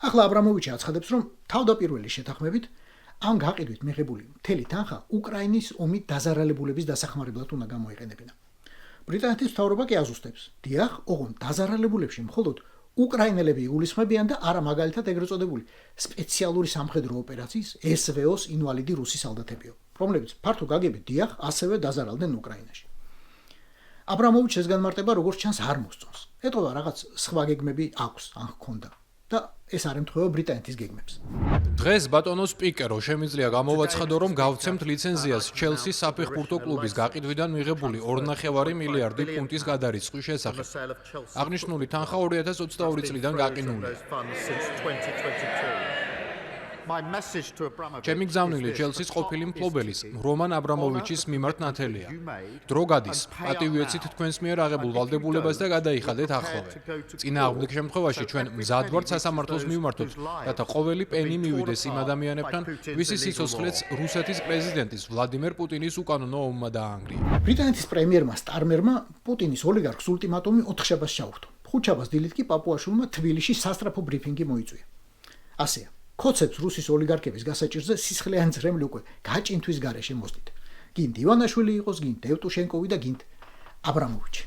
ახლა აბრამოვიჩი აცხადებს, რომ თავდაპირველი შეთანხმებით ამ გაყიდვით მიღებული მთელი თანხა უკრაინის ომით დაზარალებულების დასახმარებლად უნდა გამოიყენებინა. ბრიტანეთის მთავრობა კი აზუსტებს, დიახ, ოღონდ დაზარალებულებში მხოლოდ უკრაინელები იგულისხმებიან და არა მაგალითად ეგრეთ წოდებული სპეციალური სამხედრო ოპერაციის SVO-ს ინვალიდი რუსი სალდათებიო, რომლებიც ფართო გაგებით დიახ, ასევე დაზარალდნენ უკრაინაში. აბრამოვიჩს ეს განმარტება როგორც ჩანს არ მოსწონს. ეტყობა რაღაც სხვა გეგმები აქვს, ან ჰქონდა. და ეს არ ემთხვევა ბრიტანეთის გეგმებს. დღეს ბატონო სპიკერო, შემიძლია გამოვაცხადო, რომ გავცემთ ლიცენზიას ჩელსის საფეხბურთო კლუბის გაყიდვიდან მიღებული 2.5 მილიარდი ფუნტის გადარიცხვის შესახებ. აღნიშნული თანხა 2022 წლიდან გაყინულია. ჩემი გზავნილი ჩელსის ყოფილი მფლობელის რომან აბრამოვიჩის მიმართ ნათელია. დრო გადის, პატივიოცით თქვენს მიერ აღებულ ვალდებულებას და გადაიხადეთ ახლოვე. წინააღმდეგ შემთხვევაში ჩვენ მზად ვართ სასამართლოს მივმართოთ, რათა ყოველი პენი მივიდეს იმ ადამიანებთან, ვისი სიცოცხლეც რუსეთის პრეზიდენტის ვლადიმერ პუტინის უკანონო ომმა დაანგრია. ბრიტანეთის პრემიერმა სტარმერმა პუტინის ოლიგარქს ულტიმატუმი 4 შაბათს ჩაუხტო. 5 შაბათს დილით კი პაპუაშვილმა თბილისში სასწრაფო ბრიფინგი მოიწვია. ასეა. ხოცებს რუსის ოლიგარქების გასაჭირზე სისხლიანი ძრემლი უკვე გაჭინთვის გარეშე მოსდით. გინდ ივანაშვილი იყოს, გინდ ევტუშენკოვი და გინდ აბრამოვიჩი.